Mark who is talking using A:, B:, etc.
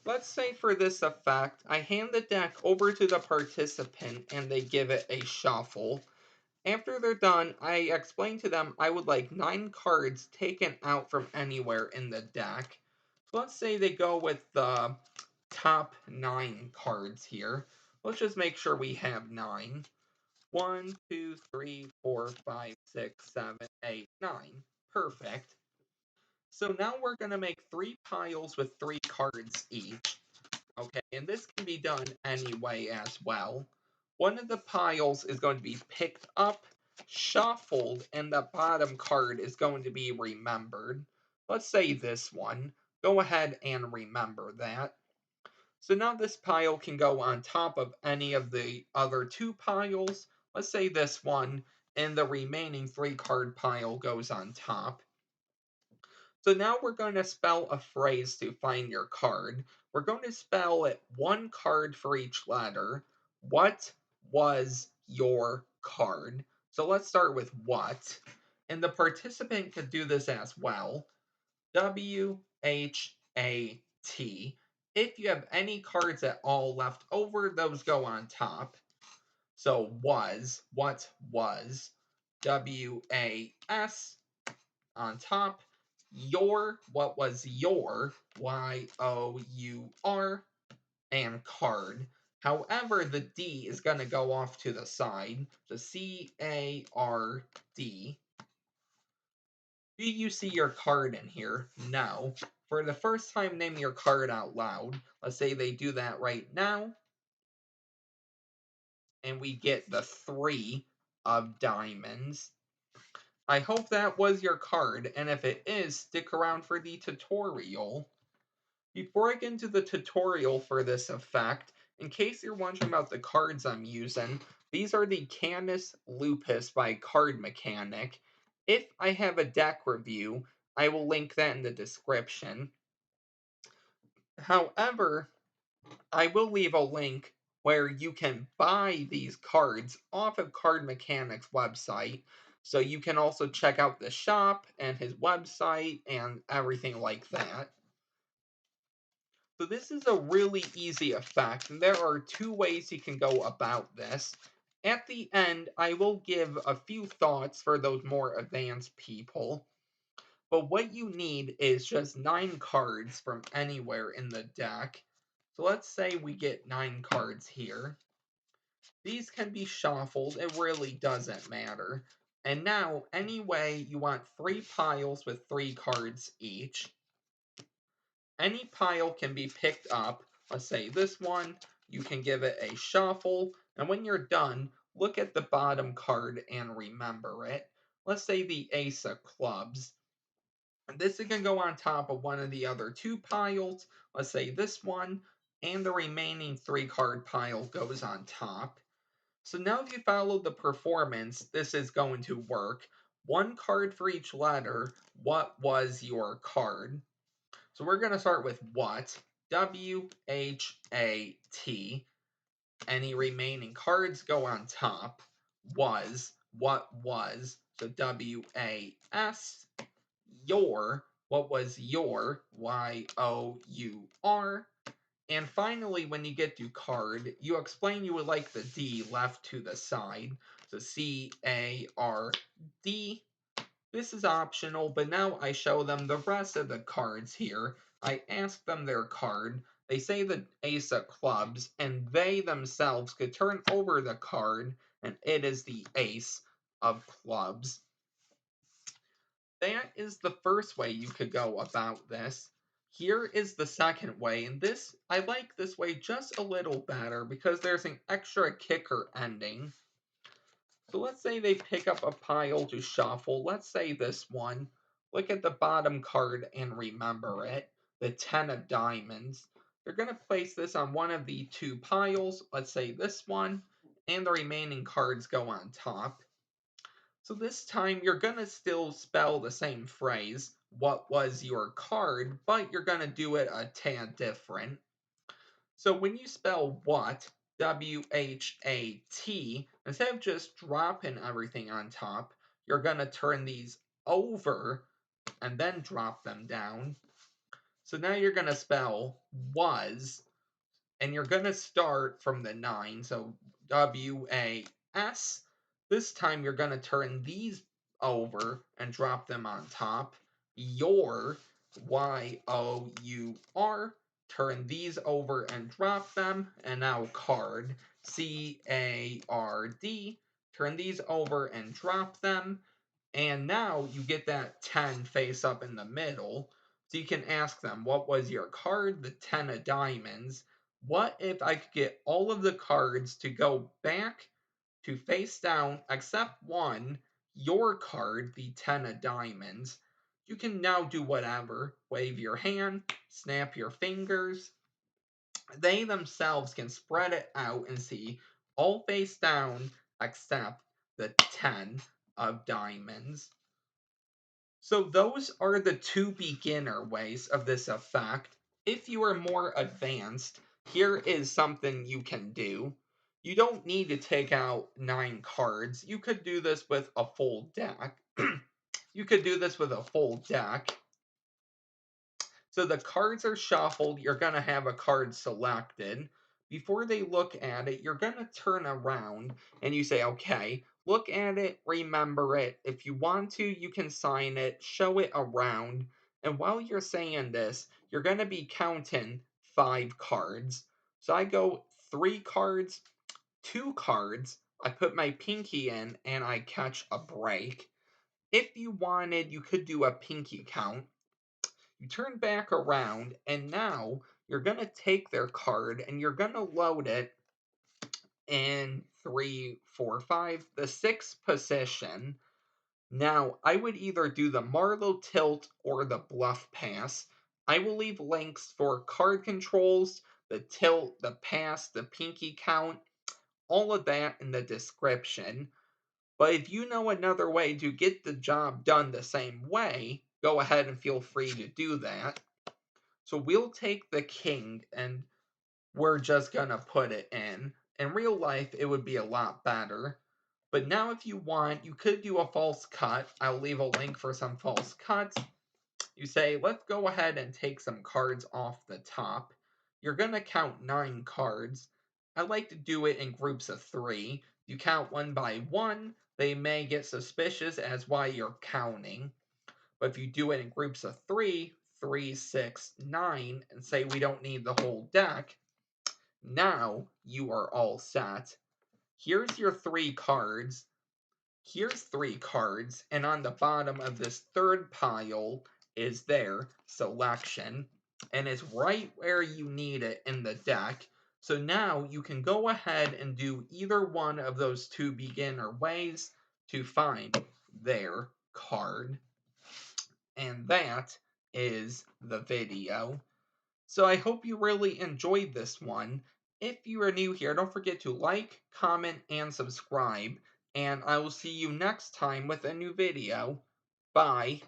A: Let's say for this effect, I hand the deck over to the participant and they give it a shuffle. After they're done, I explain to them I would like 9 cards taken out from anywhere in the deck. So let's say they go with the top 9 cards here. Let's just make sure we have 9. 1, 2, 3, 4, 5, 6, 7, 8, 9. Perfect. So now we're going to make 3 piles with 3 cards each. Okay, and this can be done anyway as well. One of the piles is going to be picked up, shuffled, and the bottom card is going to be remembered. Let's say this one. Go ahead and remember that. So now this pile can go on top of any of the other 2 piles. Let's say this one, and the remaining 3 card pile goes on top. So now we're going to spell a phrase to find your card. We're going to spell it 1 card for each letter. What was your card? So let's start with what. And the participant could do this as well. WHAT. If you have any cards at all left over, those go on top. So was, what was? WAS on top. Your, what was your? YOUR, and card. However, the D is going to go off to the side. So CARD. Do you see your card in here? No. For the first time, name your card out loud. Let's say they do that right now. And we get the 3 of diamonds. I hope that was your card, and if it is, stick around for the tutorial. Before I get into the tutorial for this effect, in case you're wondering about the cards I'm using, these are the Canis Lupus by Card Mechanic. If I have a deck review, I will link that in the description. However, I will leave a link where you can buy these cards off of Card Mechanic's website. So you can also check out the shop and his website and everything like that. So this is a really easy effect, and there are 2 ways you can go about this. At the end, I will give a few thoughts for those more advanced people. But what you need is just 9 cards from anywhere in the deck. So let's say we get 9 cards here. These can be shuffled, it really doesn't matter. And now, anyway, you want 3 piles with 3 cards each. Any pile can be picked up. Let's say this one, you can give it a shuffle, and when you're done, look at the bottom card and remember it. Let's say the Ace of Clubs. This is going to go on top of one of the other 2 piles. Let's say this one, and the remaining 3 card pile goes on top. So now if you follow the performance, this is going to work. 1 card for each letter. What was your card? So we're going to start with what. WHAT. Any remaining cards go on top. Was. What was. So WAS. Your. What was your? YOUR. And finally, when you get to card, you explain you would like the D left to the side. So CARD. This is optional, but now I show them the rest of the cards here. I ask them their card. They say the Ace of Clubs, and they themselves could turn over the card, and it is the Ace of Clubs. That is the first way you could go about this. Here is the second way, and this I like this way just a little better because there's an extra kicker ending. So let's say they pick up a pile to shuffle. Let's say this one. Look at the bottom card and remember it. The 10 of diamonds. You're going to place this on one of the 2 piles. Let's say this one. And the remaining cards go on top. So this time you're going to still spell the same phrase, what was your card, but you're going to do it a tad different. So when you spell what, WHAT, instead of just dropping everything on top, you're going to turn these over and then drop them down. So now you're going to spell was, and you're going to start from the 9, so WAS. This time you're going to turn these over and drop them on top. Your, YOUR, turn these over and drop them. And now card, CARD, turn these over and drop them. And now you get that 10 face up in the middle. So you can ask them, what was your card? The 10 of diamonds. What if I could get all of the cards to go back to face down except one, your card, the 10 of diamonds? You can now do whatever. Wave your hand, snap your fingers. They themselves can spread it out and see all face down except the 10 of diamonds. So those are the two beginner ways of this effect. If you are more advanced, here is something you can do. You don't need to take out 9 cards. You could do this with a full deck. You could do this with a full deck. So the cards are shuffled. You're going to have a card selected. Before they look at it, you're going to turn around and you say, okay, look at it, remember it. If you want to, you can sign it, show it around. And while you're saying this, you're going to be counting 5 cards. So I go 3 cards, 2 cards. I put my pinky in and I catch a break. If you wanted, you could do a pinky count. You turn back around, and now you're going to take their card and you're going to load it in 3, 4, 5, the 6th position. Now, I would either do the Marlowe tilt or the bluff pass. I will leave links for card controls, the tilt, the pass, the pinky count, all of that in the description. But if you know another way to get the job done the same way, go ahead and feel free to do that. So we'll take the king and we're just gonna put it in. In real life, it would be a lot better. But now if you want, you could do a false cut. I'll leave a link for some false cuts. You say, let's go ahead and take some cards off the top. You're gonna count 9 cards. I like to do it in groups of 3. You count one by one, they may get suspicious as why you're counting. But if you do it in groups of 3, 3, 6, 9, and say we don't need the whole deck, now you are all set. Here's your 3 cards. Here's 3 cards, and on the bottom of this third pile is their selection, and it's right where you need it in the deck. So now you can go ahead and do either one of those 2 beginner ways to find their card. And that is the video. So I hope you really enjoyed this one. If you are new here, don't forget to like, comment, and subscribe. And I will see you next time with a new video. Bye.